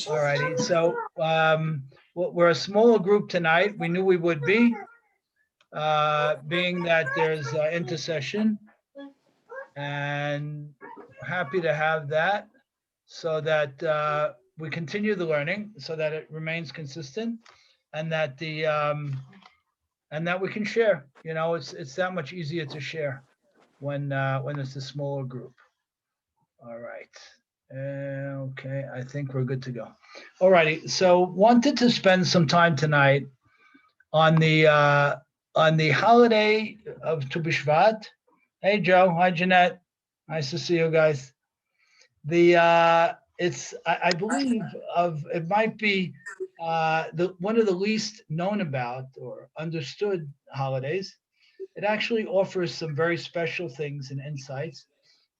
All righty. So we're a smaller group tonight. We knew we would be, being that there's intercession, and happy to have that so that we continue the learning, so that it remains consistent, and that and that we can share. You know, it's that much easier to share when it's a smaller group. All right. Okay, I think we're good to go. All righty. So wanted to spend some time tonight on the holiday of Tu B'Shvat. Hey Joe, hi Jeanette. Nice to see you guys. The it's I believe of it might be the one of the least known about or understood holidays. It actually offers some very special things and insights,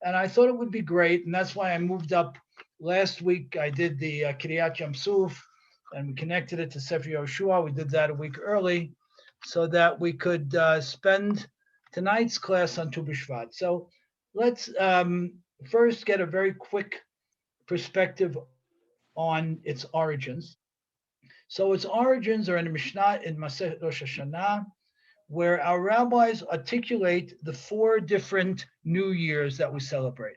and I thought it would be great, and that's why I moved up. Last week I did the Kiryat Yam Suf, and we connected it to Sefer Yoshua. We did that a week early, so that we could spend tonight's class on Tu B'Shvat. So let's first get a very quick perspective on its origins. So its origins are in the Mishnah in Masechet Rosh Hashanah, where our rabbis articulate the four different New Years that we celebrate.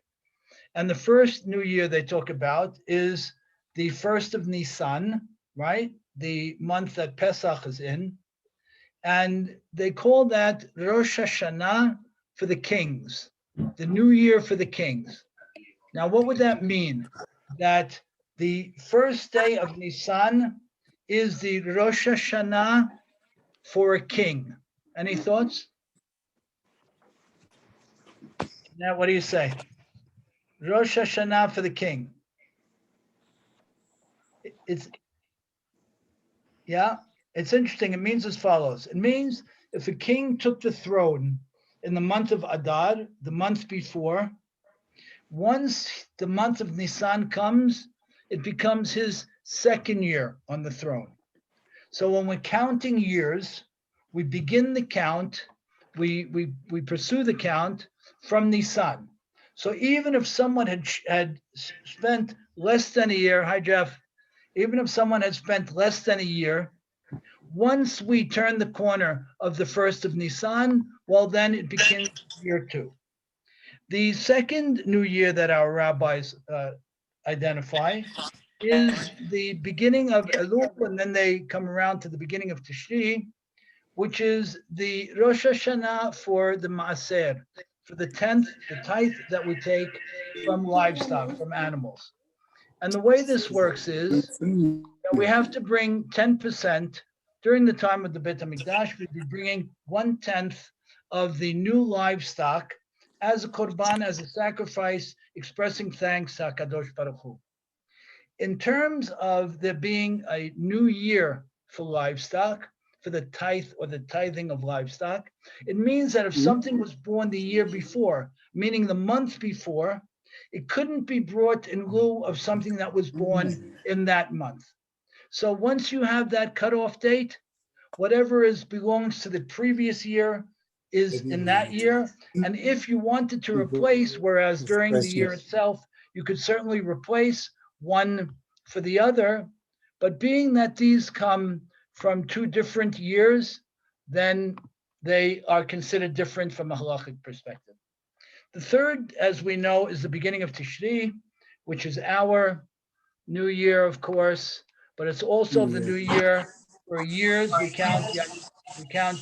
And the first New Year they talk about is the first of Nisan, right? The month that Pesach is in. And they call that Rosh Hashanah for the kings, the New Year for the kings. Now, what would that mean? That the first day of Nisan is the Rosh Hashanah for a king. Any thoughts? Now, what do you say? Rosh Hashanah for the king. It's interesting. It means as follows. It means if a king took the throne in the month of Adar, the month before, once the month of Nisan comes, it becomes his second year on the throne. So when we're counting years, we begin the count, we pursue the count from Nisan. So even if someone had spent less than a year, hi Jeff, even if someone had spent less than a year, once we turn the corner of the first of Nisan, well, then it begins year two. The second new year that our rabbis identify is the beginning of Elul, and then they come around to the beginning of Tishri, which is the Rosh Hashanah for the Maaser, for the 10th, the tithe that we take from livestock, from animals. And the way this works is that we have to bring 10% during the time of the Beit HaMikdash. We'd be bringing 1/10 of the new livestock as a korban, as a sacrifice, expressing thanks to HaKadosh Baruch Hu. In terms of there being a new year for livestock, for the tithe or the tithing of livestock, it means that if something was born the year before, meaning the month before, it couldn't be brought in lieu of something that was born in that month. So once you have that cutoff date, whatever belongs to the previous year is in that year. And if you wanted to replace, whereas during the year itself, you could certainly replace one for the other, but being that these come from two different years, then they are considered different from a halachic perspective. The third, as we know, is the beginning of Tishri, which is our new year, of course, but it's also the new year for years. We count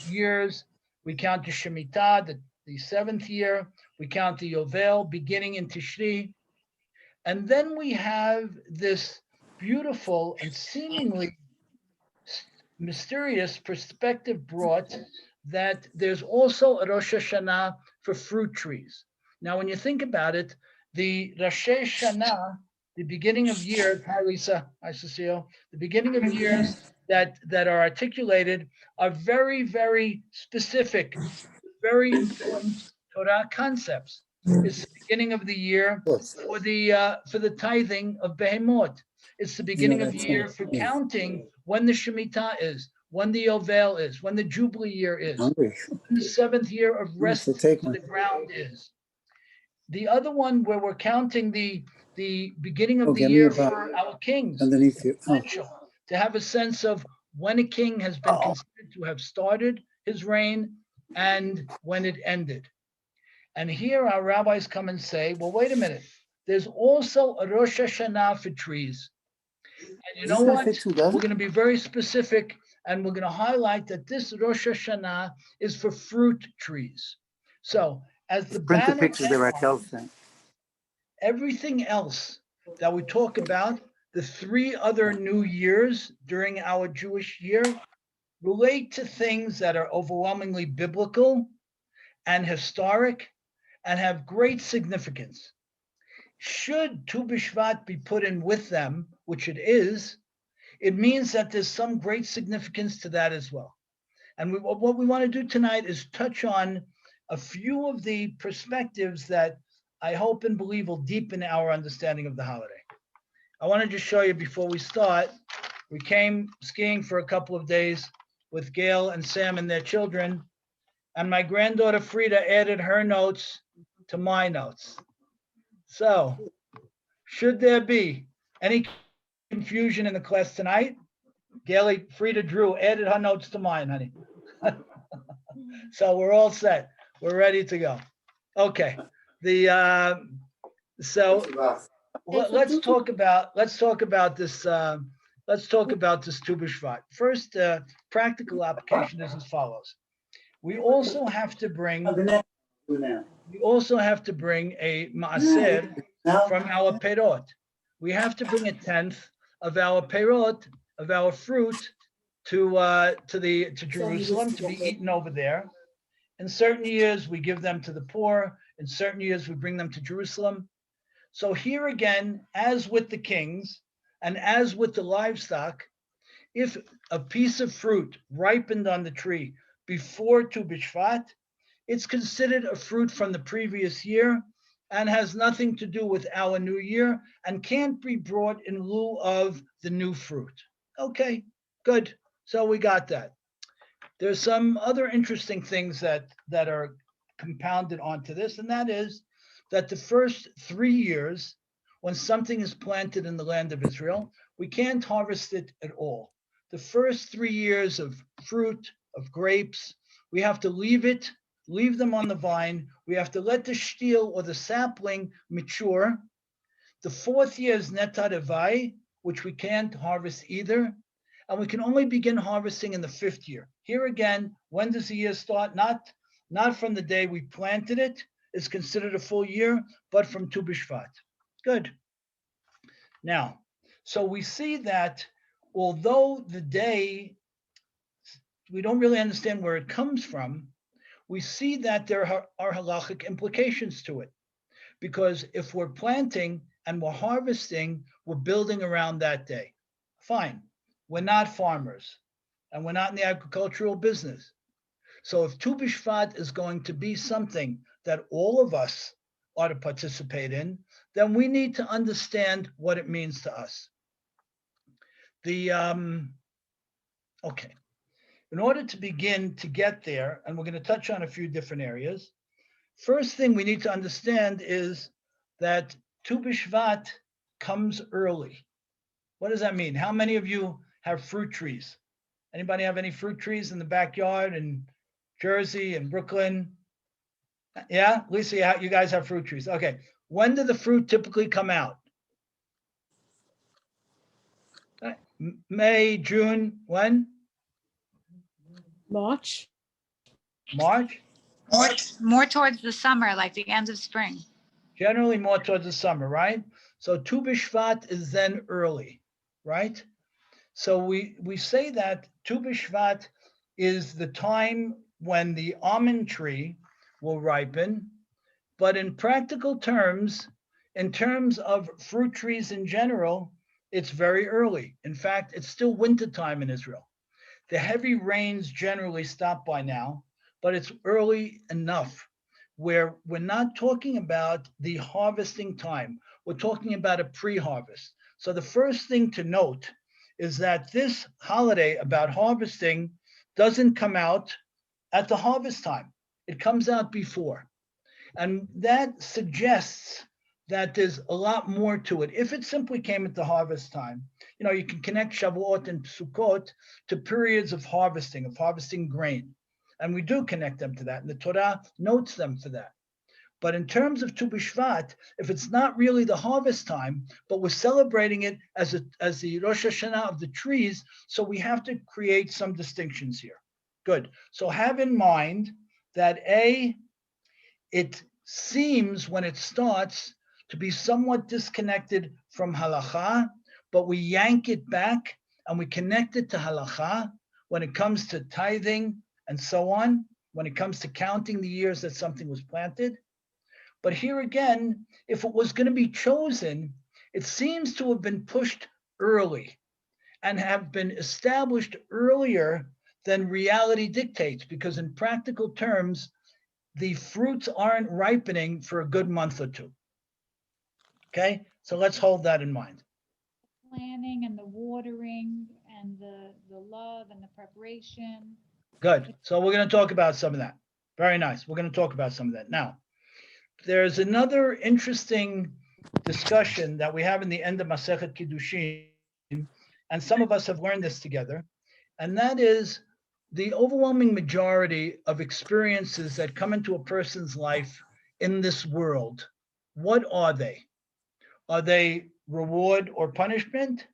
years. We count the Shemitah, the seventh year. We count the Yovel, beginning in Tishri. And then we have this beautiful and seemingly mysterious perspective brought that there's also a Rosh Hashanah for fruit trees. Now, when you think about it, the Rosh Hashanah, the beginning of years, hi Lisa, hi Cecile, the beginning of years that are articulated are very, very specific, very important Torah concepts. It's the beginning of the year for the tithing of Behemoth. It's the beginning of the year for counting when the Shemitah is, when the Yovel is, when the Jubilee year is, when the seventh year of rest of the ground is. The other one where we're counting the the beginning of the give me year a box for our kings. underneath you. Oh, Essential to have a sense of when a king has been considered to have started his reign and when it ended. And here our rabbis come and say, well, wait a minute. There's also a Rosh Hashanah for trees. And you know what? We're going to be very specific, and we're going to highlight that this Rosh Hashanah is for fruit trees. So as the print the banner pictures that Raquel outlines, sent. everything else that we talk about, the 3 other new years during our Jewish year, relate to things that are overwhelmingly biblical and historic and have great significance. Should Tu B'Shvat be put in with them, which it is, it means that there's some great significance to that as well. And what we want to do tonight is touch on a few of the perspectives that I hope and believe will deepen our understanding of the holiday. I want to just show you before we start, we came skiing for a couple of days with Gail and Sam and their children, and my granddaughter Frida added her notes to my notes. So, should there be any confusion in the class tonight, Gail, Frida Drew added her notes to mine, honey. So we're all set. We're ready to go. Okay. So let's talk about this. Let's talk about this Tu B'Shvat. First, practical application is as follows. We also have to bring a maaser from our perot. We have to bring 1/10 of our perot, of our fruit, to Jerusalem to be eaten over there. In certain years, we give them to the poor. In certain years, we bring them to Jerusalem. So here again, as with the kings and as with the livestock, if a piece of fruit ripened on the tree before Tu B'Shvat, it's considered a fruit from the previous year and has nothing to do with our new year and can't be brought in lieu of the new fruit. Okay, good. So we got that. There's some other interesting things that are compounded onto this, and that is that the first 3 years, when something is planted in the land of Israel, we can't harvest it at all. The first 3 years of fruit, of grapes, we have to leave them on the vine. We have to let the shtil or the sapling mature. The 4th year is netadavai, which we can't harvest either. And we can only begin harvesting in the 5th year. Here again, when does the year start? Not from the day we planted it, it's considered a full year, but from Tu B'Shvat. Good. Now, so we see that although the day, we don't really understand where it comes from, we see that there are halachic implications to it. Because if we're planting and we're harvesting, we're building around that day. Fine. We're not farmers, and we're not in the agricultural business. So if Tu B'Shvat is going to be something that all of us ought to participate in, then we need to understand what it means to us. Okay. In order to begin to get there, and we're going to touch on a few different areas, first thing we need to understand is that Tu B'Shvat comes early. What does that mean? How many of you have fruit trees? Anybody have any fruit trees in the backyard in Jersey and Brooklyn? Yeah, Lisa, you guys have fruit trees. Okay. When do the fruit typically come out? May, June, when? March. March? More towards the summer, like the end of spring. Generally more towards the summer, right? So Tu B'Shvat is then early, right? So we say that Tu B'Shvat is the time when the almond tree will ripen, but in practical terms, in terms of fruit trees in general, it's very early. In fact, it's still wintertime in Israel. The heavy rains generally stop by now, but it's early enough where we're not talking about the harvesting time. We're talking about a pre-harvest. So the first thing to note is that this holiday about harvesting doesn't come out at the harvest time. It comes out before. And that suggests that there's a lot more to it. If it simply came at the harvest time, you can connect Shavuot and Sukkot to periods of harvesting grain. And we do connect them to that. And the Torah notes them for that. But in terms of Tu B'Shvat, if it's not really the harvest time, but we're celebrating it as the Rosh Hashanah of the trees, so we have to create some distinctions here. Good. So have in mind that it seems when it starts to be somewhat disconnected from halacha, but we yank it back and we connect it to halacha when it comes to tithing and so on, when it comes to counting the years that something was planted. But here again, if it was going to be chosen, it seems to have been pushed early and have been established earlier than reality dictates, because in practical terms, the fruits aren't ripening for a good month or two. Okay, so let's hold that in mind. Planning and the watering and the love and the preparation. Good. So we're going to talk about some of that. Very nice. We're going to talk about some of that. Now, there's another interesting discussion that we have in the end of Masechet Kiddushin, and some of us have learned this together, and that is the overwhelming majority of experiences that come into a person's life in this world. What are they? Are they reward or punishment?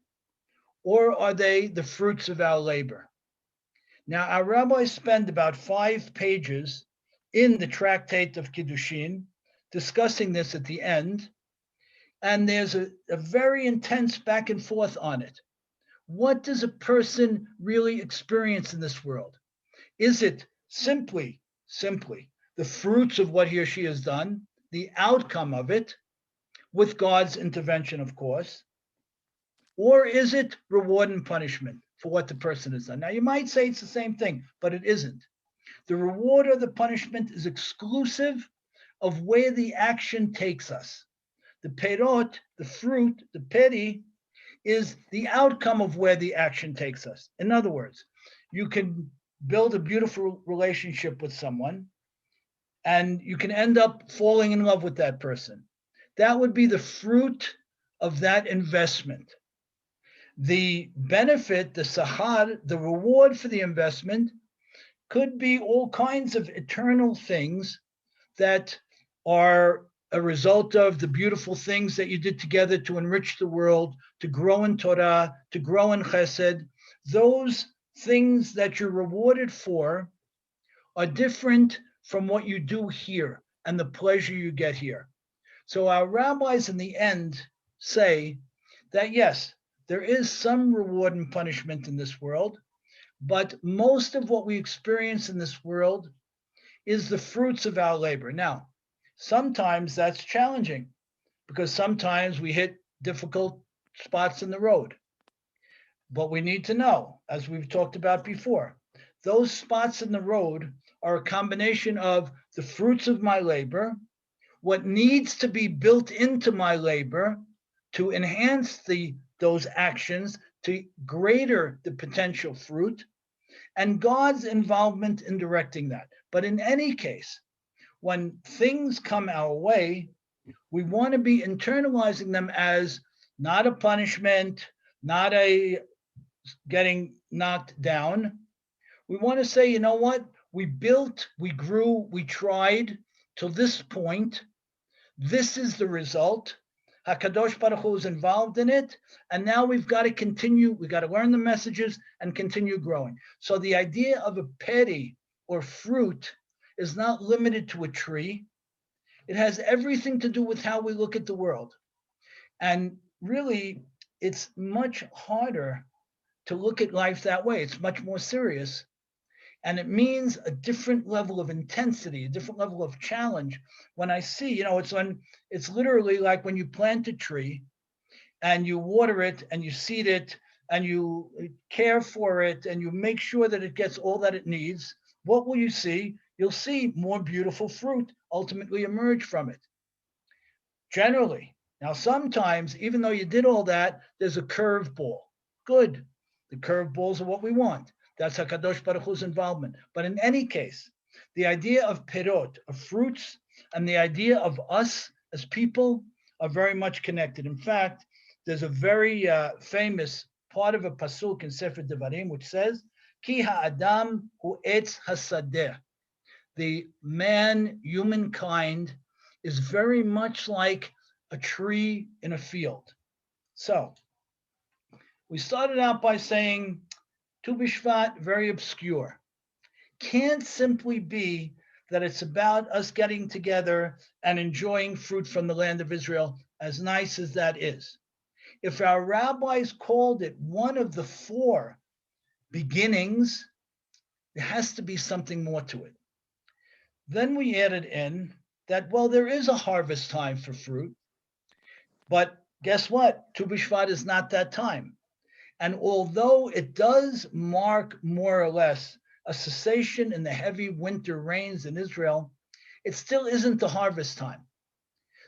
Or are they the fruits of our labor? Now, our rabbis spend about 5 pages in the tractate of Kiddushin discussing this at the end, and there's a very intense back and forth on it. What does a person really experience in this world? Is it simply the fruits of what he or she has done, the outcome of it, with God's intervention, of course? Or is it reward and punishment for what the person has done? Now, you might say it's the same thing, but it isn't. The reward or the punishment is exclusive of where the action takes us. The perot, the fruit, the peri, is the outcome of where the action takes us. In other words, you can build a beautiful relationship with someone, and you can end up falling in love with that person. That would be the fruit of that investment. The benefit, the sahar, the reward for the investment could be all kinds of eternal things that are a result of the beautiful things that you did together to enrich the world, to grow in Torah, to grow in Chesed. Those things that you're rewarded for are different from what you do here and the pleasure you get here. So our rabbis in the end say that yes, there is some reward and punishment in this world, but most of what we experience in this world is the fruits of our labor. Now, sometimes that's challenging because sometimes we hit difficult spots in the road. But we need to know, as we've talked about before, those spots in the road are a combination of the fruits of my labor, what needs to be built into my labor to enhance those actions to greater the potential fruit, and God's involvement in directing that. But in any case, when things come our way, we want to be internalizing them as not a punishment, not a getting knocked down. We want to say, you know what? We built, we grew, we tried till this point. This is the result. HaKadosh Baruch Hu is involved in it. And now we've got to continue. We've got to learn the messages and continue growing. So the idea of a peri or fruit is not limited to a tree. It has everything to do with how we look at the world. And really, it's much harder to look at life that way. It's much more serious. And it means a different level of intensity, a different level of challenge. When I see, it's literally like when you plant a tree and you water it and you seed it and you care for it and you make sure that it gets all that it needs. What will you see? You'll see more beautiful fruit ultimately emerge from it. Generally. Now, sometimes, even though you did all that, there's a curveball. Good. The curveballs are what we want. That's HaKadosh Baruch Hu's involvement. But in any case, the idea of perot, of fruits, and the idea of us as people, are very much connected. In fact, there's a very famous part of a pasuk in Sefer Devarim which says, "Ki ha'adam hu etz hasadeh." The man, humankind, is very much like a tree in a field. So we started out by saying Tu B'Shvat, very obscure. Can't simply be that it's about us getting together and enjoying fruit from the land of Israel, as nice as that is. If our rabbis called it one of the four beginnings, there has to be something more to it. Then we added in that, well, there is a harvest time for fruit, but guess what? Tu B'Shvat is not that time. And although it does mark more or less a cessation in the heavy winter rains in Israel, it still isn't the harvest time.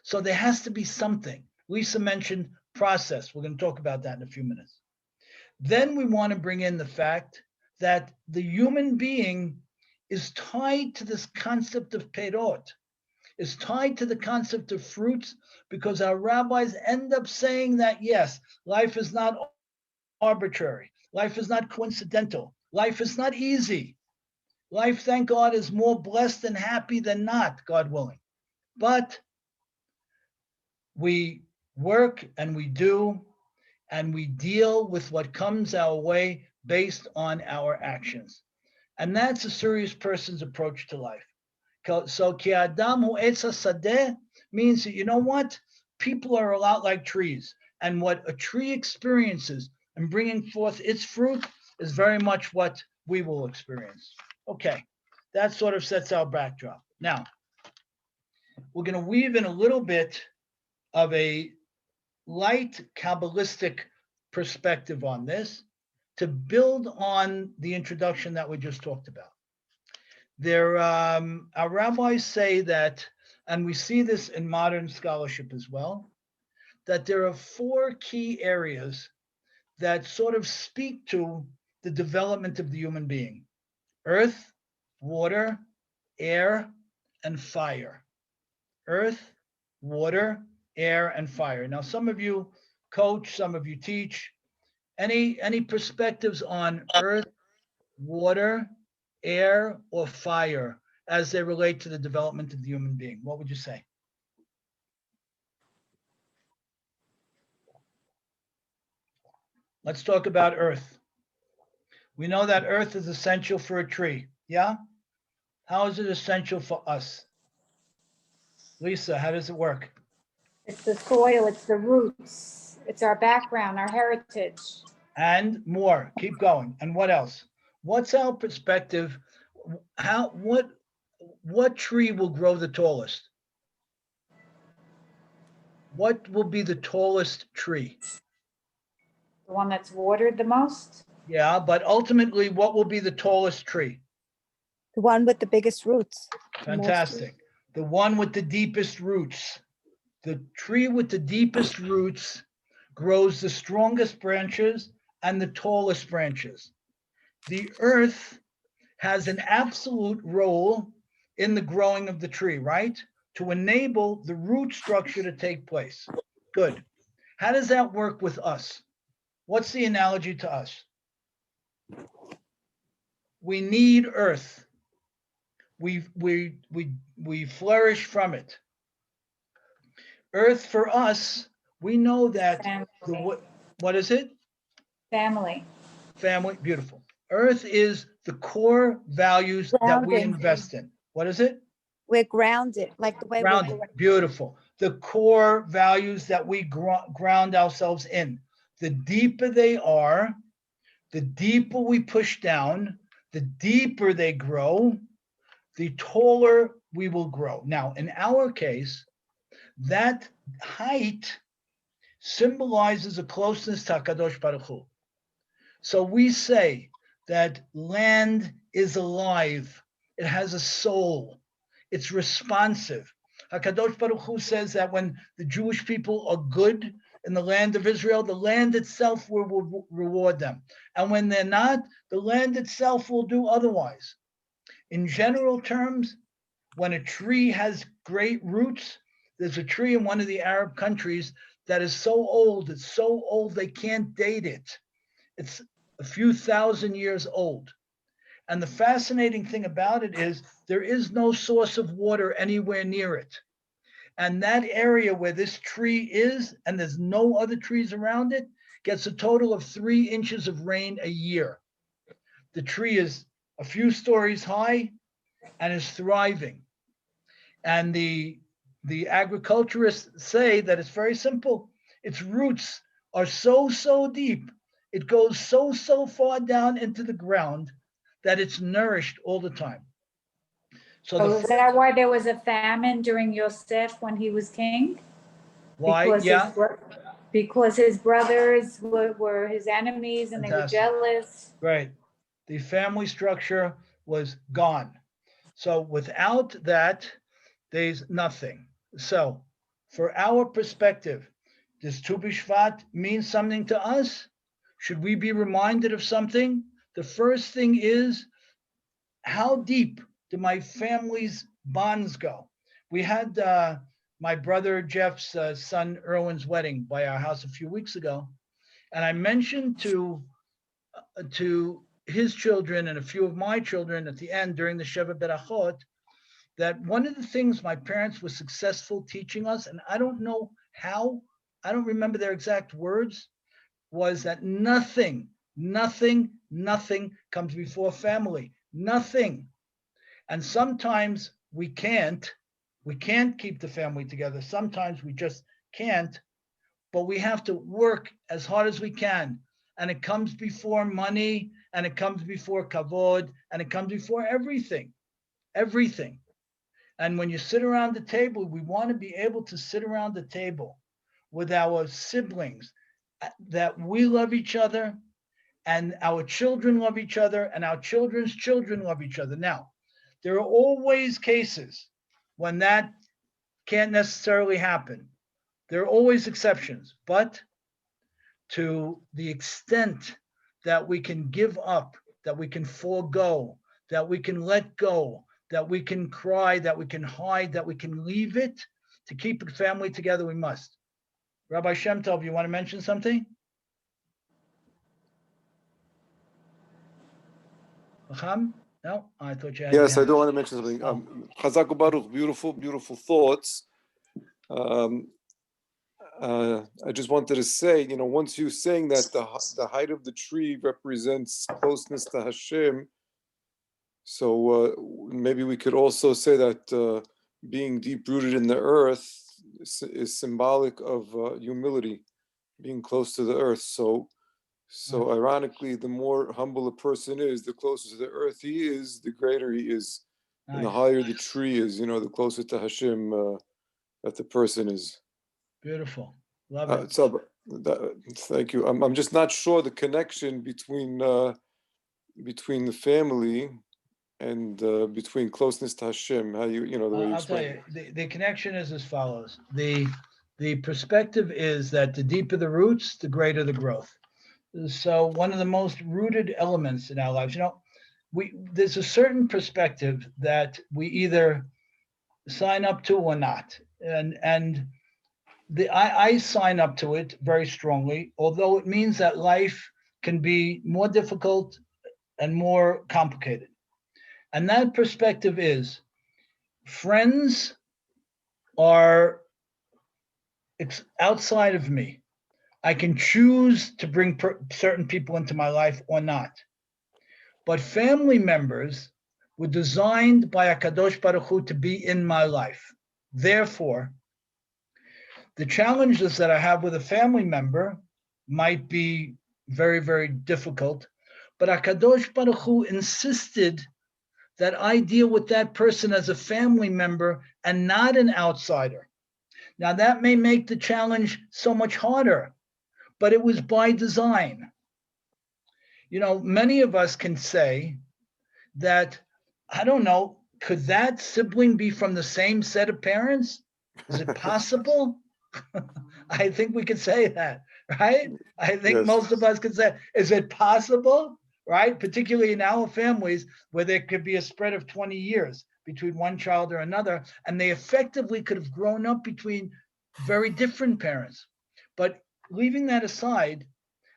So there has to be something. Lisa mentioned process. We're going to talk about that in a few minutes. Then we want to bring in the fact that the human being is tied to this concept of perot, is tied to the concept of fruits, because our rabbis end up saying that, yes, life is not arbitrary. Life is not coincidental. Life is not easy. Life, thank God, is more blessed and happy than not, God willing. But we work and we do, and we deal with what comes our way based on our actions. And that's a serious person's approach to life. So, ki adam hu etz hasadeh means that, you know what? People are a lot like trees. And what a tree experiences and bringing forth its fruit is very much what we will experience. Okay, that sort of sets our backdrop. Now, we're going to weave in a little bit of a light Kabbalistic perspective on this to build on the introduction that we just talked about. Our rabbis say that, and we see this in modern scholarship as well, that there are four key areas that sort of speak to the development of the human being: earth, water, air, and fire. Earth, water, air, and fire. Now, some of you coach, some of you teach. Any perspectives on earth, water, air, or fire as they relate to the development of the human being? What would you say? Let's talk about earth. We know that earth is essential for a tree. Yeah? How is it essential for us? Lisa, how does it work? It's the soil, it's the roots, it's our background, our heritage. And more. Keep going. And what else? What's our perspective? What tree will grow the tallest? What will be the tallest tree? The one that's watered the most? Yeah, but ultimately, what will be the tallest tree? The one with the biggest roots. Fantastic. The one with the deepest roots. The tree with the deepest roots grows the strongest branches and the tallest branches. The earth has an absolute role in the growing of the tree, right? To enable the root structure to take place. Good. How does that work with us? What's the analogy to us? We need earth. We flourish from it. Earth for us, we know that what is it? Family. Family, beautiful. Earth is the core values that we invest in. What is it? We're grounded, like the way Grounded, we're beautiful. The core values that we ground ourselves in. The deeper they are, the deeper we push down, the deeper they grow, the taller we will grow. Now, in our case, that height symbolizes a closeness to HaKadosh Baruch Hu. So we say that land is alive. It has a soul. It's responsive. HaKadosh Baruch Hu says that when the Jewish people are good in the land of Israel, the land itself will reward them. And when they're not, the land itself will do otherwise. In general terms, when a tree has great roots, There's a tree in one of the Arab countries that is so old, it's so old they can't date it. It's a few thousand years old. And the fascinating thing about it is there is no source of water anywhere near it. And that area where this tree is, and there's no other trees around it, gets a total of 3 inches of rain a year. The tree is a few stories high and is thriving. And the agriculturists say that it's very simple. Its roots are so deep, it goes so far down into the ground that it's nourished all the time. So Oh, the is first, that why there was a famine during Yosef when he was king? why? Because Yeah, because his brothers were his enemies and they were fantastic. jealous. Right. The family structure was gone. So without that, there's nothing. So for our perspective, does Tu B'Shvat mean something to us? Should we be reminded of something? The first thing is, how deep do my family's bonds go? We had my brother Jeff's son Erwin's wedding by our house a few weeks ago, and I mentioned to his children and a few of my children at the end during the Sheva Berachot that one of the things my parents were successful teaching us, and I don't know how, I don't remember their exact words, was that nothing comes before family. Nothing. And sometimes we can't keep the family together. Sometimes we just can't, but we have to work as hard as we can. And it comes before money, and it comes before kavod, and it comes before everything. And when you sit around the table, we want to be able to sit around the table with our siblings, that we love each other, and our children love each other, and our children's children love each other. Now, there are always cases when that can't necessarily happen. There are always exceptions, but to the extent that we can give up, that we can forego, that we can let go, that we can cry, that we can hide, that we can leave it to keep the family together, we must. Rabbi Shem Tov, you want to mention something? Chacham? No, I thought you had. Yes, I do want to mention something. Oh. Chazak Baruch, beautiful thoughts. I just wanted to say, once you're saying that the height of the tree represents closeness to Hashem, so maybe we could also say that being deep-rooted in the earth is symbolic of humility, being close to the earth. So ironically, the more humble a person is, the closer to the earth he is, the greater he is. Nice. And the higher the tree is, the closer to Hashem that the person is. Beautiful. Love it. Thank you. I'm just not sure the connection between the family and between closeness to Hashem. How the way you explain it. Tell you, the connection is as follows. The perspective is that the deeper the roots, the greater the growth. So one of the most rooted elements in our lives, there's a certain perspective that we either sign up to or not. And I sign up to it very strongly, although it means that life can be more difficult and more complicated. And that perspective is friends are outside of me. I can choose to bring certain people into my life or not. But family members were designed by HaKadosh Baruch Hu to be in my life. Therefore, the challenges that I have with a family member might be very, very difficult. But HaKadosh Baruch Hu insisted that I deal with that person as a family member and not an outsider. Now, that may make the challenge so much harder, but it was by design. Many of us can say that, I don't know, could that sibling be from the same set of parents? Is it possible? I think we could say that, right? I think Yes. Most of us could say, is it possible, right? Particularly in our families where there could be a spread of 20 years. between one child or another, and they effectively could have grown up between very different parents. But leaving that aside,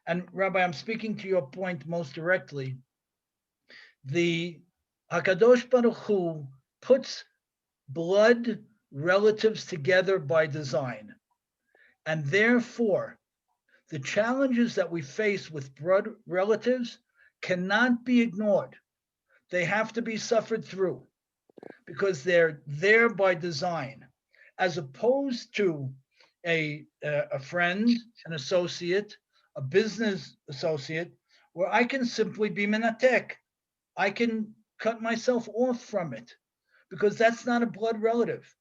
and Rabbi, I'm speaking to your point most directly, the Hakadosh Baruch Hu puts blood relatives together by design. And therefore, the challenges that we face with blood relatives cannot be ignored. They have to be suffered through because they're there by design, as opposed to a friend, an associate, a business associate, where I can simply be minatek. I can cut myself off from it because that's not a blood relative.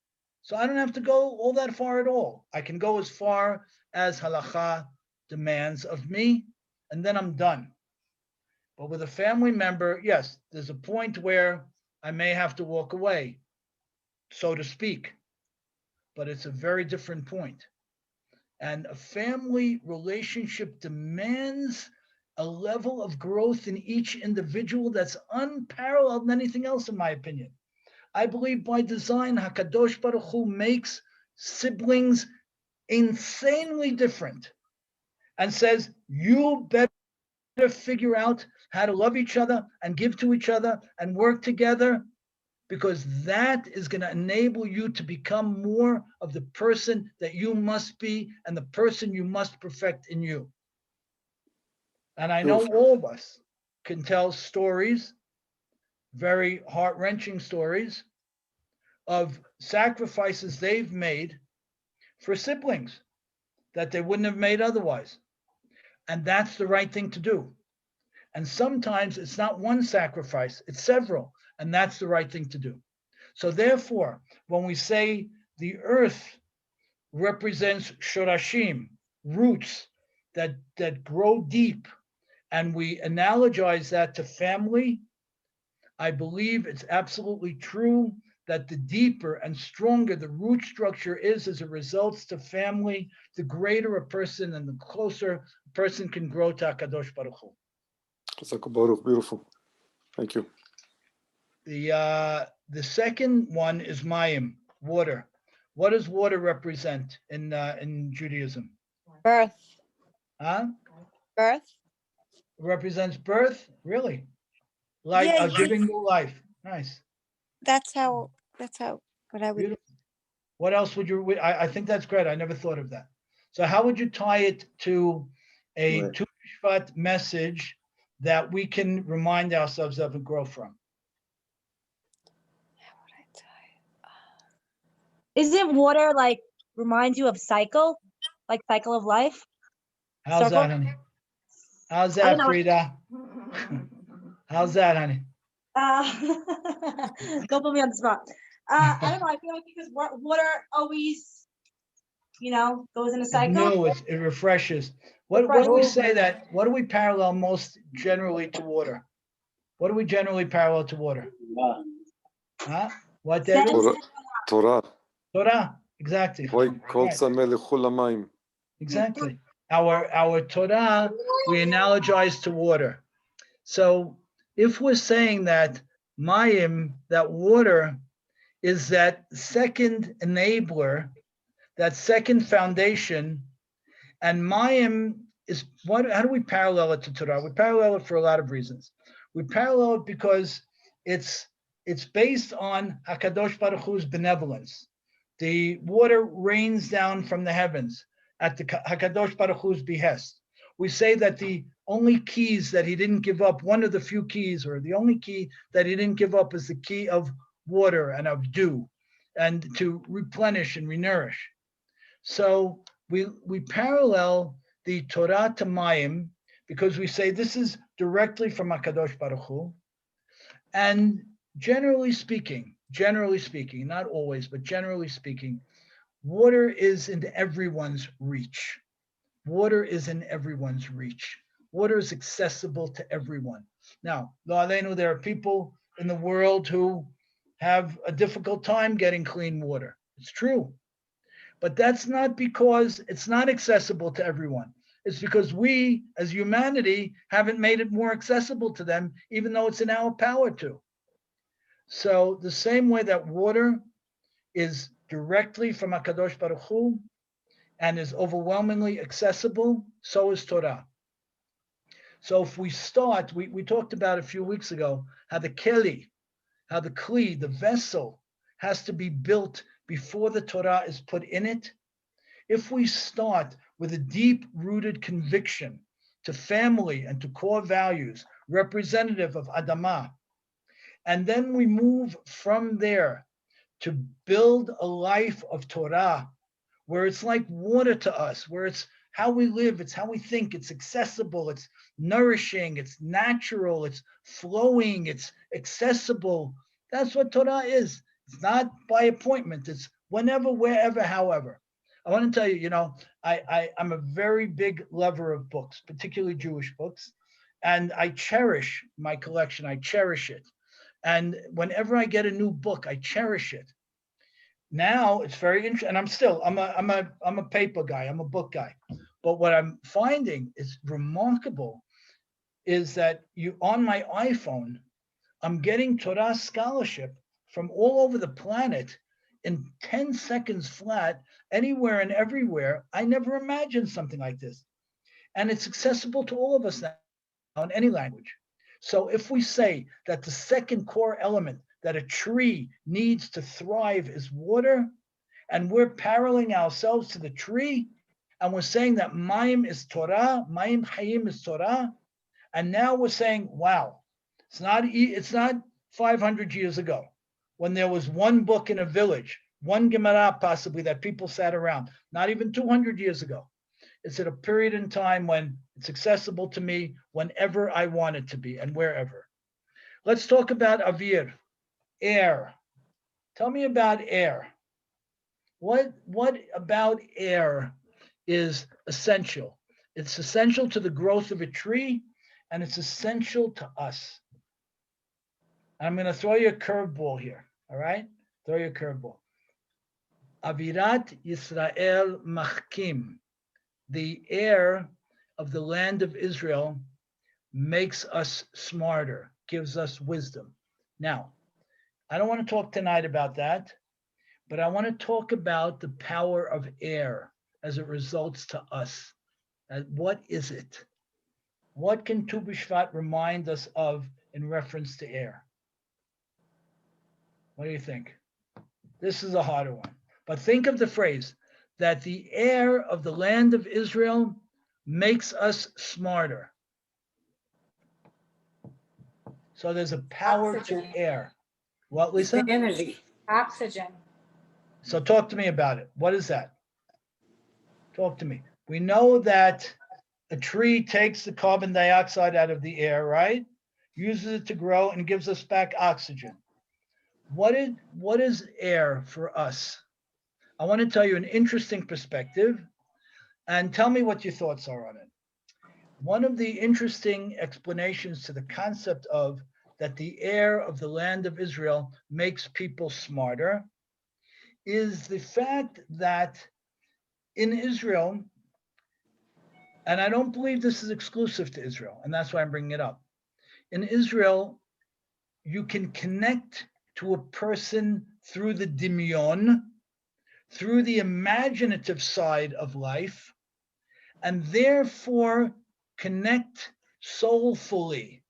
So I don't have to go all that far at all. I can go as far as halacha demands of me, and then I'm done. But with a family member, yes, there's a point where I may have to walk away, so to speak, but it's a very different point. And a family relationship demands a level of growth in each individual that's unparalleled in anything else, in my opinion. I believe by design, Hakadosh Baruch Hu makes siblings insanely different and says, you better figure out how to love each other and give to each other and work together, because that is going to enable you to become more of the person that you must be and the person you must perfect in you. And I know all of us can tell stories, very heart-wrenching stories, of sacrifices they've made for siblings that they wouldn't have made otherwise. And that's the right thing to do. And sometimes it's not one sacrifice, it's several, and that's the right thing to do. So therefore, when we say the earth represents shorashim, roots that grow deep, and we analogize that to family, I believe it's absolutely true that the deeper and stronger the root structure is as a result to family, the greater a person and the closer a person can grow to HaKadosh Baruch Hu. Beautiful. Thank you. The second one is mayim, water. What does water represent in Judaism? Birth. Huh? Birth. It represents birth, really? Like Yeah, giving new life. Nice. That's how what I would. Beautiful. What else would you? I think that's great. I never thought of that. So how would you tie it to a Right. Tu B'Shvat message that we can remind ourselves of and grow from? How would I tie Isn't water like reminds you of cycle, like cycle of life? How's Circle? that, honey? How's I that, don't know. Frida? How's that, honey? Don't put me on the spot. I don't know. I feel like because water always, goes in a It's cycle. new. It refreshes. What do we say that? What do we parallel most generally to water? What do we generally parallel to water? Huh? What, David? Torah. Torah. Exactly. Right. Exactly. Our Torah, we analogize to water. So if we're saying that mayim, that water, is that second enabler, that second foundation, and mayim is what? How do we parallel it to Torah? We parallel it for a lot of reasons. We parallel it because it's based on Hakadosh Baruch Hu's benevolence. The water rains down from the heavens at the Hakadosh Baruch Hu's behest. We say that the only keys that he didn't give up, one of the few keys, or the only key that he didn't give up, is the key of water and of dew, and to replenish and renourish. So we parallel the Torah to Mayim because we say this is directly from HaKadosh Baruch Hu. And generally speaking, not always, but generally speaking, water is in everyone's reach. Water is in everyone's reach. Water is accessible to everyone. Now, lo aleinu, there are people in the world who have a difficult time getting clean water. It's true. But that's not because it's not accessible to everyone. It's because we, as humanity, haven't made it more accessible to them, even though it's in our power to. So the same way that water is directly from HaKadosh Baruch Hu and is overwhelmingly accessible, so is Torah. So if we start, we talked about a few weeks ago how the keli, how the kli, the vessel, has to be built before the Torah is put in it. If we start with a deep-rooted conviction to family and to core values representative of Adamah, and then we move from there to build a life of Torah, where it's like water to us, where it's how we live, it's how we think, it's accessible, it's nourishing, it's natural, it's flowing, it's accessible. That's what Torah is. It's not by appointment, it's whenever, wherever, however. I want to tell you, I'm a very big lover of books, particularly Jewish books, and I cherish my collection. I cherish it. And whenever I get a new book, I cherish it. Now it's very interesting, and I'm a paper guy, I'm a book guy. But what I'm finding is remarkable is that on my iPhone, I'm getting Torah scholarship from all over the planet in 10 seconds flat, anywhere and everywhere. I never imagined something like this. And it's accessible to all of us now in any language. So if we say that the second core element that a tree needs to thrive is water, and we're paralleling ourselves to the tree, and we're saying that Mayim is Torah, Mayim Hayim is Torah, and now we're saying, wow, it's not 500 years ago when there was one book in a village, one Gemara possibly that people sat around, not even 200 years ago. It's at a period in time when it's accessible to me whenever I want it to be and wherever. Let's talk about Avir, air. Tell me about air. What about air is essential? It's essential to the growth of a tree, and it's essential to us. I'm going to throw you a curveball here, all right? Throw you a curveball. Avirat Yisrael Machkim. The air of the land of Israel makes us smarter, gives us wisdom. Now, I don't want to talk tonight about that, but I want to talk about the power of air as it results to us. What is it? What can Tu B'Shvat remind us of in reference to air? What do you think? This is a harder one. But think of the phrase that the air of the land of Israel makes us smarter. So there's a power Oxygen. to air. What, Lisa? The energy. Oxygen. So talk to me about it. What is that? Talk to me. We know that a tree takes the carbon dioxide out of the air, right? Uses it to grow and gives us back oxygen. What is air for us? I want to tell you an interesting perspective and tell me what your thoughts are on it. One of the interesting explanations to the concept of that the air of the land of Israel makes people smarter is the fact that in Israel, and I don't believe this is exclusive to Israel, and that's why I'm bringing it up. In Israel, you can connect to a person through the dimyon, through the imaginative side of life, and therefore connect soulfully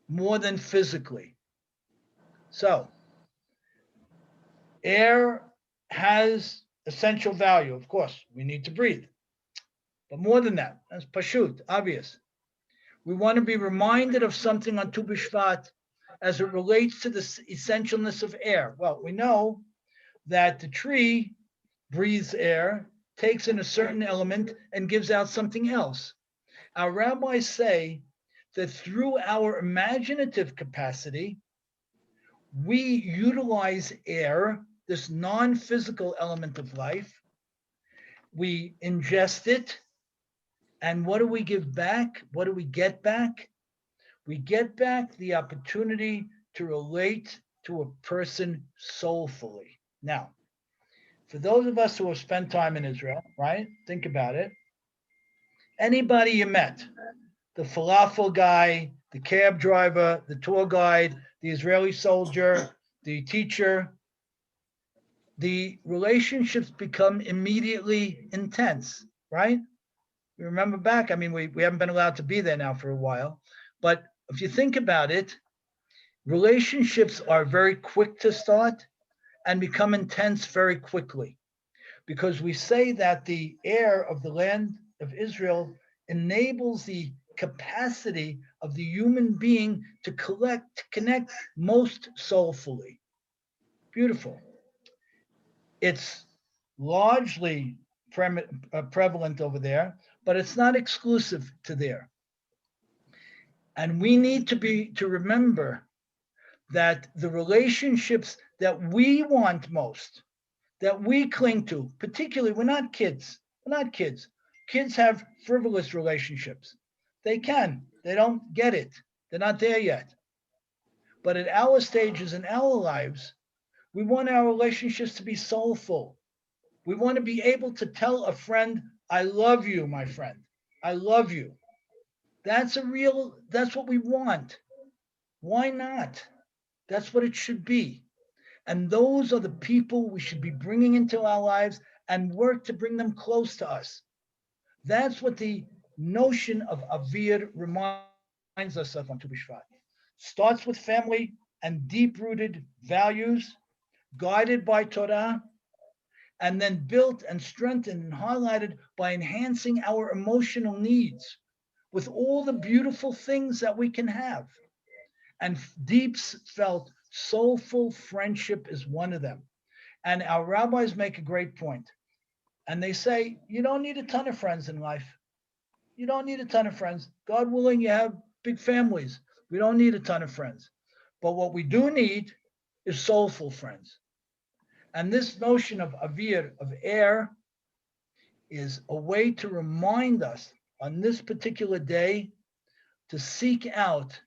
more than physically. So, air has essential value. Of course, we need to breathe. But more than that, that's pashut, obvious. We want to be reminded of something on Tu B'Shvat as it relates to the essentialness of air. Well, we know that the tree breathes air, takes in a certain element, and gives out something else. Our rabbis say that through our imaginative capacity, we utilize air, this non-physical element of life. We ingest it, and what do we give back? What do we get back? We get back the opportunity to relate to a person soulfully. Now, for those of us who have spent time in Israel, right? Think about it. Anybody you met, the falafel guy, the cab driver, the tour guide, the Israeli soldier, the teacher, the relationships become immediately intense, right? You remember back, I mean, we haven't been allowed to be there now for a while, but if you think about it, relationships are very quick to start and become intense very quickly, because we say that the air of the land of Israel enables the capacity of the human being to connect most soulfully. Beautiful. It's largely prevalent over there, but it's not exclusive to there. And we need to remember that the relationships that we want most, that we cling to, particularly, we're not kids. We're not kids. Kids have frivolous relationships. They don't get it. They're not there yet. But at our stages in our lives, we want our relationships to be soulful. We want to be able to tell a friend, I love you, my friend. I love you. That's what we want. Why not? That's what it should be. And those are the people we should be bringing into our lives and work to bring them close to us. That's what the notion of Avir reminds us of on Tu B'Shvat. Starts with family and deep-rooted values, guided by Torah, and then built and strengthened and highlighted by enhancing our emotional needs with all the beautiful things that we can have. And deep felt soulful friendship is one of them. And our rabbis make a great point. And they say, you don't need a ton of friends in life. You don't need a ton of friends. God willing, you have big families. We don't need a ton of friends. But what we do need is soulful friends. And this notion of avir, of air, is a way to remind us on this particular day to seek out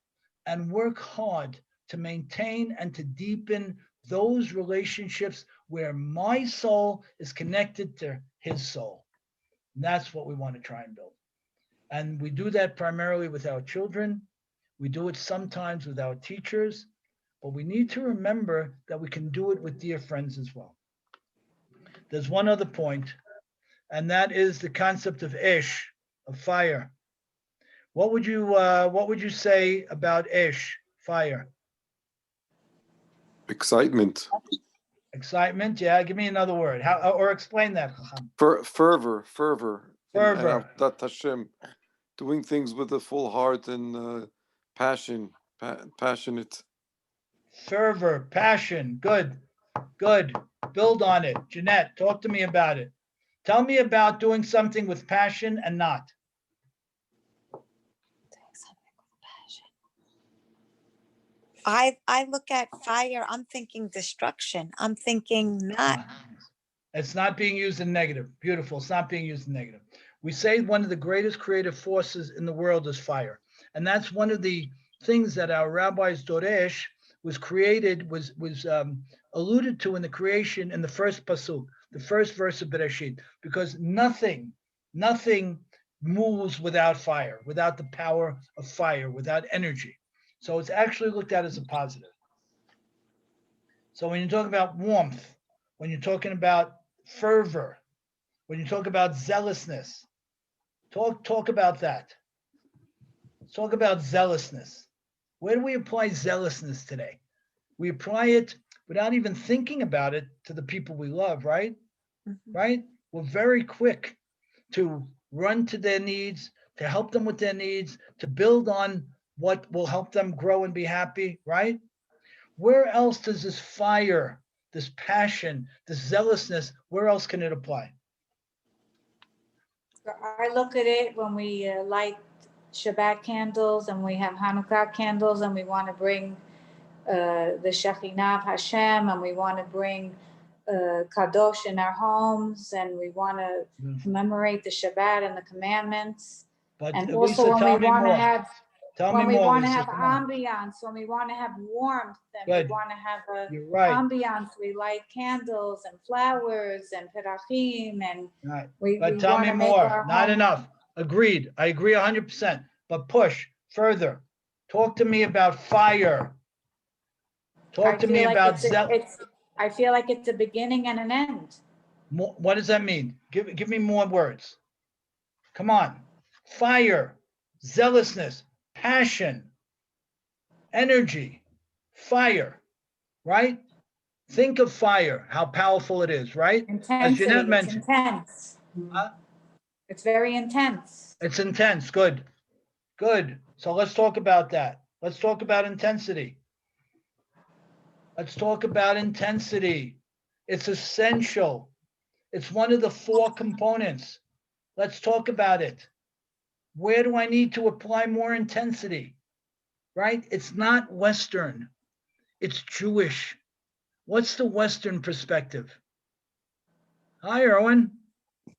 and work hard to maintain and to deepen those relationships where my soul is connected to his soul. And that's what we want to try and build. And we do that primarily with our children. We do it sometimes with our teachers, but we need to remember that we can do it with dear friends as well. There's one other point, and that is the concept of Esh, of fire. What would you say about Esh, fire? Excitement. Excitement, yeah. Give me another word. How, or explain that. Fervor. Fervor. And Avodat Hashem, doing things with a full heart and passion, passionate. Fervor, passion. Good. Build on it. Jeanette, talk to me about it. Tell me about doing something with passion and not. I look at fire, I'm thinking destruction. I'm thinking not. It's not being used in negative. Beautiful. It's not being used in negative. We say one of the greatest creative forces in the world is fire. And that's one of the things that our rabbi's Doresh was alluded to in the creation in the first pasuk, the first verse of Bereshit, because nothing moves without fire, without the power of fire, without energy. So it's actually looked at as a positive. So when you're talking about warmth, when you're talking about fervor, when you talk about zealousness, talk about that. Talk about zealousness. Where do we apply zealousness today? We apply it without even thinking about it to the people we love, right? Mhm. Right? We're very quick to run to their needs, to help them with their needs, to build on what will help them grow and be happy, right? Where else does this fire, this passion, this zealousness, where else can it apply? I look at it when we light Shabbat candles and we have Hanukkah candles and we want to bring the Shekhinah of Hashem and we want to bring Kadosh in our homes and we want to commemorate the Shabbat and the commandments. But And Lisa, also when tell we me want to more. have Tell when me we more, want to Lisa. have Come on. ambiance, when we want to have warmth, and Good. we want to have a You're right. ambiance, we light candles and flowers and perachim, and Right. we But tell want me to make more. our Not home. enough. Agreed. I agree 100%. But push further. Talk to me about fire. Talk to me about I feel like it's a beginning and an end. What does that mean? Give me more words. Come on. Fire, zealousness, passion, energy, fire, right? Think of fire, how powerful it is, right? As Intensity, Jeanette it's mentioned. intense. Huh? It's very intense. It's intense. Good. Good. So let's talk about that. Let's talk about intensity. Let's talk about intensity. It's essential. It's one of the 4 components. Let's talk about it. Where do I need to apply more intensity? Right? It's not Western. It's Jewish. What's the Western perspective? Hi, Erwin.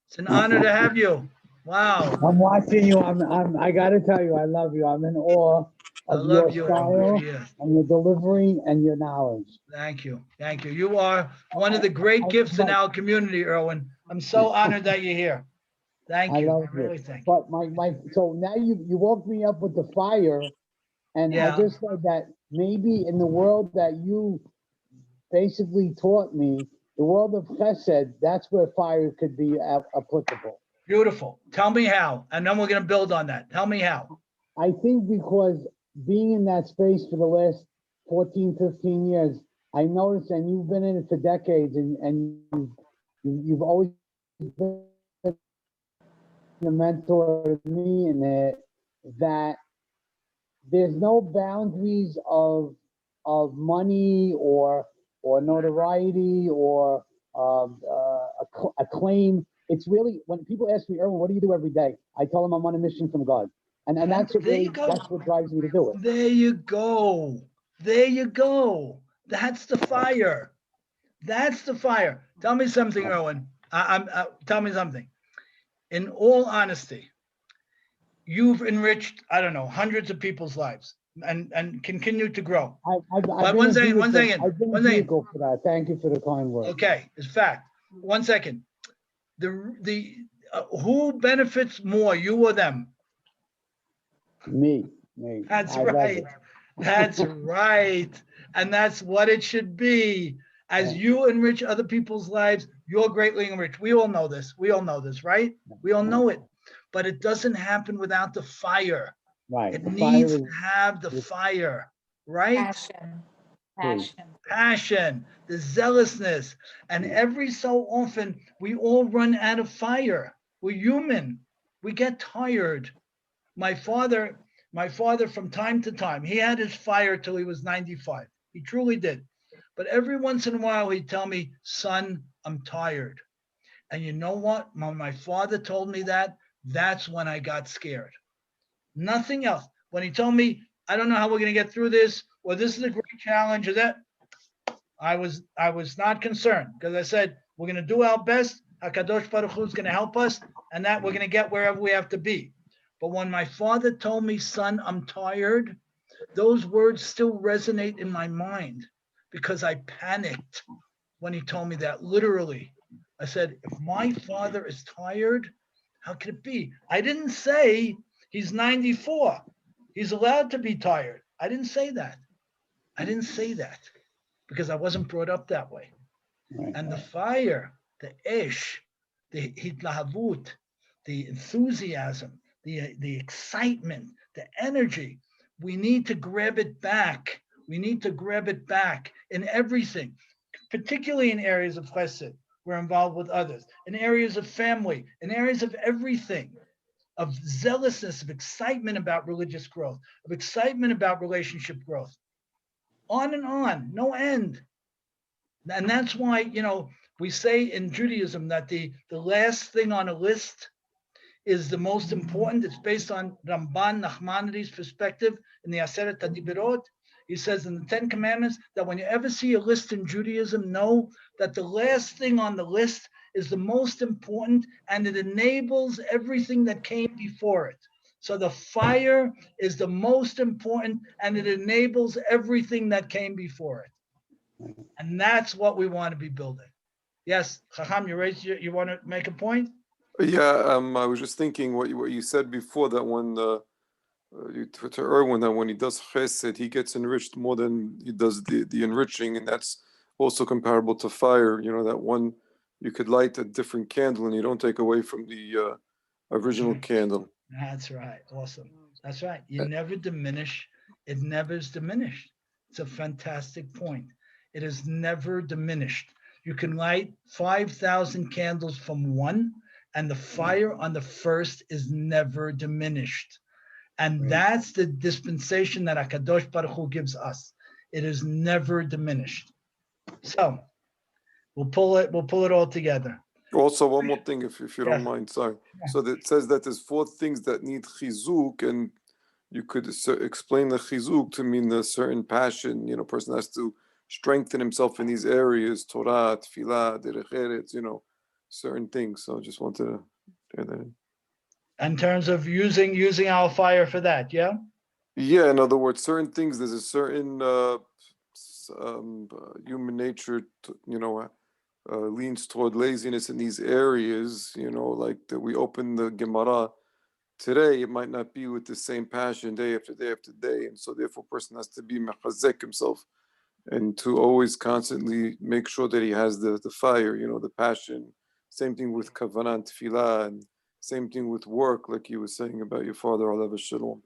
It's an honor to have you. Wow. I'm watching you. I gotta tell you, I love you. I'm in awe I of love your you, style yeah. and your delivery and your knowledge. Thank you. Thank you. You are one of the great gifts in our community, Erwin. I'm so honored that you're here. Thank I you. love I really you. thank you. But so now you woke me up with the fire, and I Yeah. just said that maybe in the world that you basically taught me, the world of chesed, that's where fire could be applicable. Beautiful. Tell me how, and then we're going to build on that. Tell me how. I think because being in that space for the last 14, 15 years, I noticed, and you've been in it for decades, and you've always been a mentor to me in it, that there's no boundaries of money or notoriety or acclaim. It's really, when people ask me, Erwin, what do you do every day? I tell them I'm on a mission from God. And that's what There really, you go. that's what drives me to do it. There you go. There you go. That's the fire. That's the fire. Tell me something, Erwin. Tell me something. In all honesty, you've enriched, I don't know, hundreds of people's lives and continue to grow. I've But been one a second, vehicle- one second, I've been one a second. vehicle for that. Thank you for the kind word. Okay, it's fact. 1 second. Who benefits more, you or them? Me. That's I love right. it. That's right. And that's what it should be. As you enrich other people's lives, you're greatly enriched. We all know this. We all know this, right? We all know it. But it doesn't happen without the fire. Right. It The needs fire to have the fire, right? Passion, the zealousness. And every so often, we all run out of fire. We're human. We get tired. My father, from time to time, he had his fire till he was 95. He truly did. But every once in a while, he'd tell me, son, I'm tired. And you know what? When my father told me that, that's when I got scared. Nothing else. When he told me, I don't know how we're going to get through this, or this is a great challenge, or that, I was not concerned, because I said, we're going to do our best. HaKadosh Baruch Hu is going to help us, and that we're going to get wherever we have to be. But when my father told me, son, I'm tired, those words still resonate in my mind, because I panicked when he told me that, literally. I said, if my father is tired, how could it be? I didn't say he's 94. He's allowed to be tired. I didn't say that. I didn't say that because I wasn't brought up that way. Right. And the fire, the ish, the hitlahavut, the enthusiasm, the excitement, the energy, we need to grab it back. We need to grab it back in everything, particularly in areas of chesed. We're involved with others, in areas of family, in areas of everything, of zealousness, of excitement about religious growth, of excitement about relationship growth. On and on, no end. And that's why, we say in Judaism that the last thing on a list is the most important. It's based on Ramban Nachmanides' perspective in the Aseret HaDiberot. He says in the 10 Commandments that when you ever see a list in Judaism, know that the last thing on the list is the most important, and it enables everything that came before it. So the fire is the most important, and it enables everything that came before it. And that's what we want to be building. Yes, Chacham, you want to make a point? Yeah, I was just thinking what you said before, that when to Erwin that when he does chesed, he gets enriched more than he does the enriching, and that's also comparable to fire. You know, that one you could light a different candle and you don't take away from the original right. candle. That's right. Awesome. That's right. You never diminish. It never is diminished. It's a fantastic point. It is never diminished. You can light 5,000 candles from one, and the fire on the first is never diminished. And Right. that's the dispensation that HaKadosh Baruch Hu gives us. It is never diminished. So we'll pull it all together. Also, one more thing, if you don't Yes. mind, sorry. Yeah. So that says that there's 4 things that need chizuk, and you could explain the chizuk to mean a certain passion. You know, person has to strengthen himself in these areas, Torah, Tefillah, Derech Eretz, you know, certain things. So I just wanted to share that. In terms of using our fire for that, yeah? Yeah, in other words, certain things, there's a certain human nature, leans toward laziness in these areas, you know, like that we open the Gemara today, it might not be with the same passion day after day after day. And so therefore a person has to be mechazek himself and to always constantly make sure that he has the fire, you know, the passion. Same thing with kavanah and tefillah, and same thing with work, like you were saying about your father, alav shalom.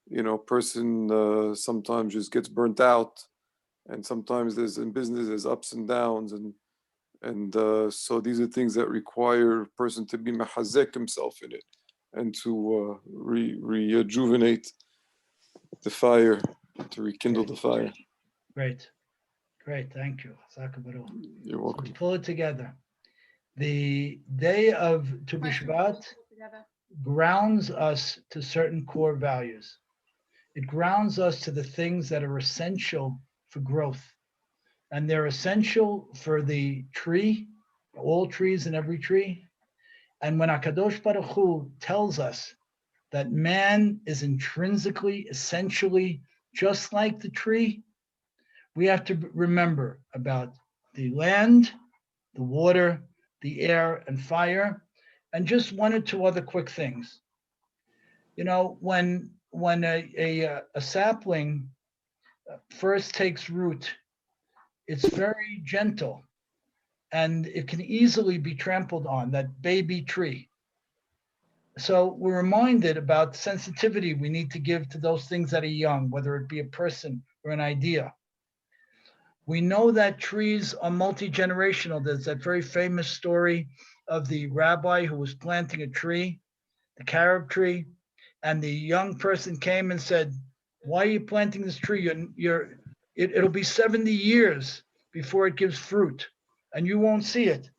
You know, person sometimes just gets burnt out, and sometimes there's in business there's ups and downs, and so these are things that require a person to be mahazek himself in it and to rejuvenate the fire, to rekindle the fire. Great. Thank you. Zakabaru. You're So welcome. to pull it together, the day of Tu B'Shvat grounds us to certain core values. It grounds us to the things that are essential for growth. And they're essential for the tree, all trees and every tree. And when HaKadosh Baruch Hu tells us that man is intrinsically, essentially just like the tree, we have to remember about the land, the water, the air, and fire, and just 1 or 2 other quick things. You know, when a sapling first takes root, it's very gentle, and it can easily be trampled on, that baby tree. So we're reminded about the sensitivity we need to give to those things that are young, whether it be a person or an idea. We know that trees are multi-generational. There's that very famous story of the rabbi who was planting a tree, the carob tree, and the young person came and said, "Why are you planting this tree? It'll be 70 years before it gives fruit, and you won't see it."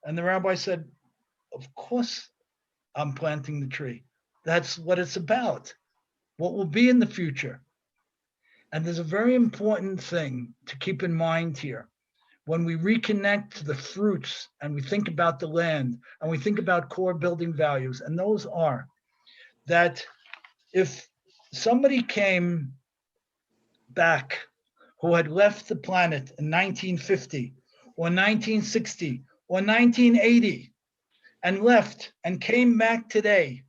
And the rabbi said, "Of course I'm planting the tree. That's what it's about. What will be in the future." And there's a very important thing to keep in mind here. When we reconnect to the fruits and we think about the land and we think about core building values, and those are that if somebody came back who had left the planet in 1950 or 1960 or 1980 and left and came back today,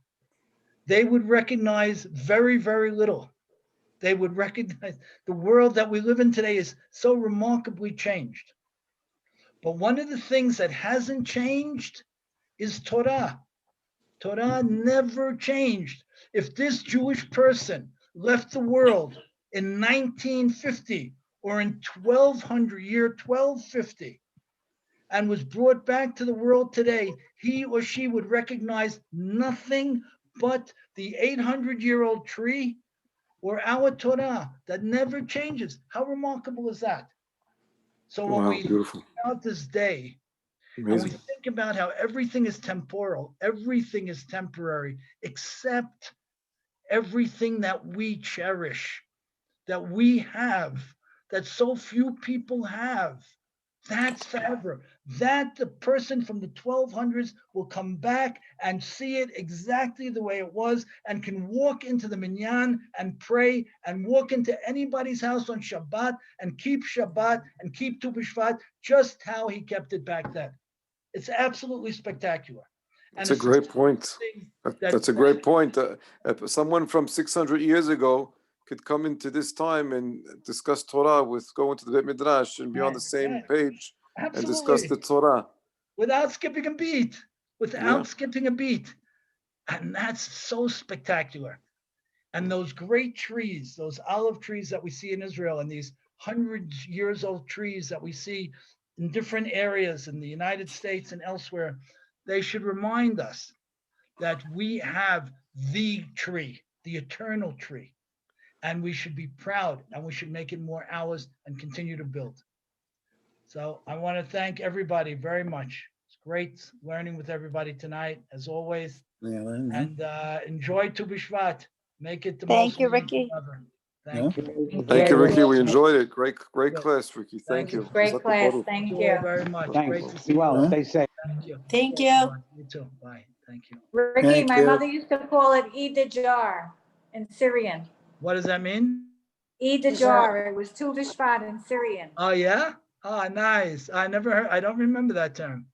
they would recognize very, very little. They would recognize the world that we live in today is so remarkably changed. But one of the things that hasn't changed is Torah. Torah never changed. If this Jewish person left the world in 1950 or in 1250 and was brought back to the world today, he or she would recognize nothing but the 800-year-old tree or our Torah that never changes. How remarkable is that? So when Wow, we beautiful. think about this day, and we Amazing. think about how everything is temporal, everything is temporary, except everything that we cherish, that we have, that so few people have. That's forever. That the person from the 1200s will come back and see it exactly the way it was and can walk into the minyan and pray and walk into anybody's house on Shabbat and keep Shabbat and keep Tu B'Shvat just how he kept it back then. It's absolutely spectacular. That's a great point. That's a great point. If someone from 600 years ago could come into this time and discuss Torah go into the Beit Midrash and be on the same page and discuss the Torah. Without skipping a beat, Yeah. skipping a beat. And that's so spectacular. And those great trees, those olive trees that we see in Israel, and these hundreds years old trees that we see in different areas in the United States and elsewhere, they should remind us that we have the tree, the eternal tree, and we should be proud and we should make it more ours and continue to build. So I want to thank everybody very much. It's great learning with everybody tonight, as always. And enjoy Tu B'Shvat. Make it the Thank most you, meaningful Ricky. ever. Thank you. Thank you, Ricky. We enjoyed it. Great class, Ricky. Thank Thank you. you. Great class, thank Thank you. you all very much. Great to Thanks. see Be you all. well. Stay safe. Thank you. Thank you. You too. Bye. Thank you. Ricky, Thank my you. mother used to call it Eid Jar in Syrian. What does that mean? Eid Jar, it was Tu B'Shvat in Syrian. Oh, yeah? Oh, nice. I never heard, I don't remember that term.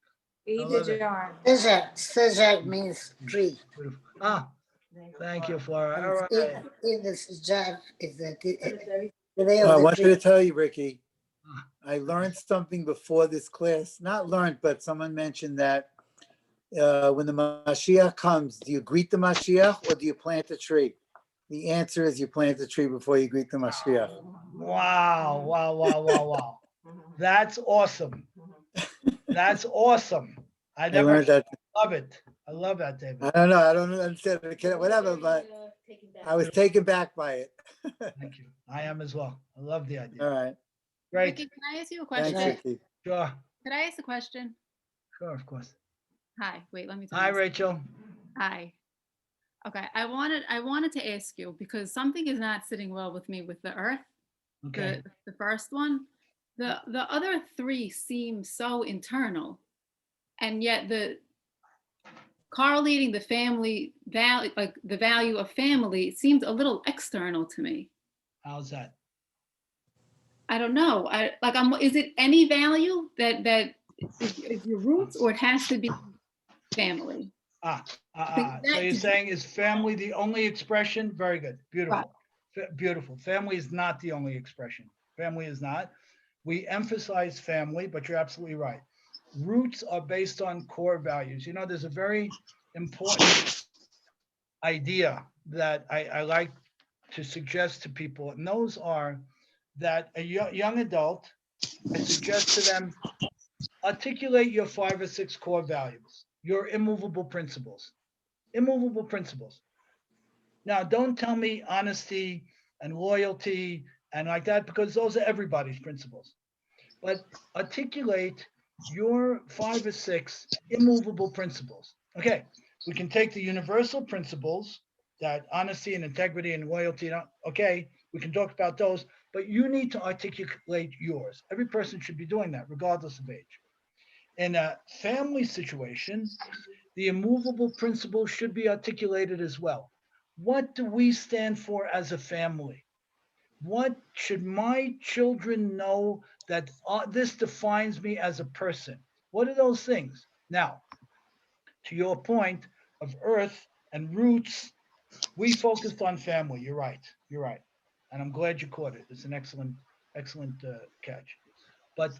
Eid love it. Jar. Sejak means tree. Beautiful. Ah, thank you, Flora. All right. In the Sejak is the day Well, I of the want you to tree. tell you, Ricky, I learned something before this class. Not learned, but someone mentioned that when the Mashiach comes, do you greet the Mashiach or do you plant a tree? The answer is you plant the tree before you greet the Mashiach. Wow, wow, wow, wow, wow. That's awesome. That's awesome. I never learned that. love it. I love that, David. I don't know. I don't understand it, whatever, but I was taken back by it. Thank you. I am as well. I love the idea. All right. Great. Ricky, can I ask you a question? Thanks, Ricky. Sure. Could I ask a question? Sure, of course. Hi, wait, let me tell Hi, you. Rachel. Hi. Okay, I wanted to ask you because something is not sitting well with me with the earth. Okay. The first one. The other three seem so internal. And yet the correlating the family value, like the value of family, seems a little external to me. How's that? I don't know. Is it any value that is your roots, or it has to be family? So you're saying is family the only expression? Very good. Beautiful. Beautiful. Family is not the only expression. Family is not. We emphasize family, but you're absolutely right. Roots are based on core values. You know, there's a very important idea that I like to suggest to people, and those are that a young adult, I suggest to them, articulate your 5 or 6 core values, your immovable principles. Immovable principles. Now, don't tell me honesty and loyalty and like that, because those are everybody's principles. But articulate your 5 or 6 immovable principles. Okay, we can take the universal principles, that honesty and integrity and loyalty. Okay, we can talk about those, but you need to articulate yours. Every person should be doing that, regardless of age. In a family situation, the immovable principles should be articulated as well. What do we stand for as a family? What should my children know that this defines me as a person? What are those things? Now, to your point of earth and roots, we focused on family. You're right. You're right. And I'm glad you caught it. It's an excellent catch. But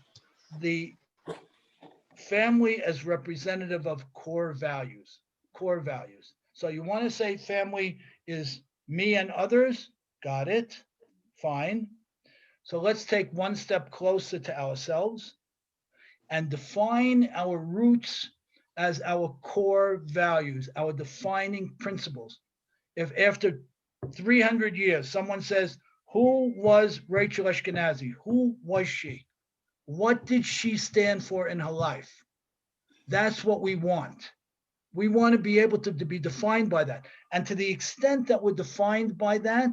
the family as representative of core values. So you want to say family is me and others? Got it. Fine. So let's take one step closer to ourselves and define our roots as our core values, our defining principles. If after 300 years, someone says, who was Rachel Ashkenazi? Who was she? What did she stand for in her life? That's what we want. We want to be able to be defined by that. And to the extent that we're defined by that,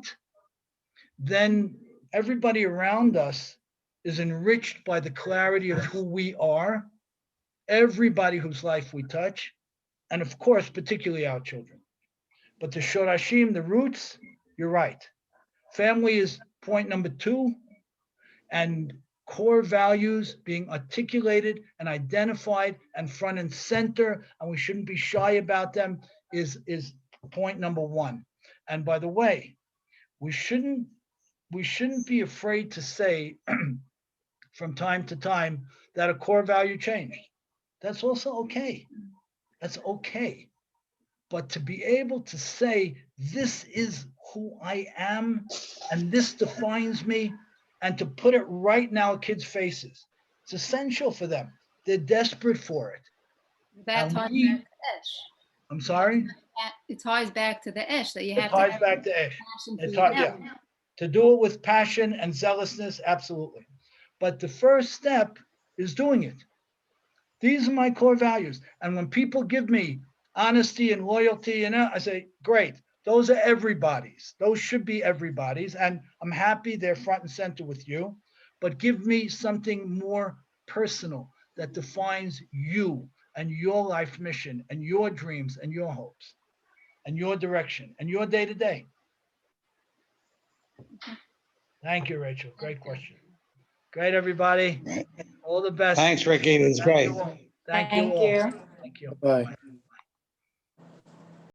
then everybody around us is enriched by the clarity of who we are, everybody whose life we touch, and of course, particularly our children. But the shorashim, the roots, you're right. Family is point number 2, and core values being articulated and identified and front and center, and we shouldn't be shy about them, is point number one. And by the way, we shouldn't be afraid to say from time to time that a core value changed. That's also okay. That's okay. But to be able to say, this is who I am, and this defines me, and to put it right now in kids' faces, it's essential for them. They're desperate for it. That And ties we- back to Ish. I'm sorry? It ties back to the Ish, that you It have to ties have back to Ish. passion It for your ties- yeah. family. To do it with passion and zealousness, absolutely. But the first step is doing it. These are my core values. And when people give me honesty and loyalty, and I say, great, those are everybody's. Those should be everybody's. And I'm happy they're front and center with you. But give me something more personal that defines you and your life mission and your dreams and your hopes and your direction and your day to day. Thank you, Rachel. Great question. Great, everybody. All the best. Thanks, Ricky. It was Thank great. you all. Thank you Thank all. you. Thank you. Bye. Bye.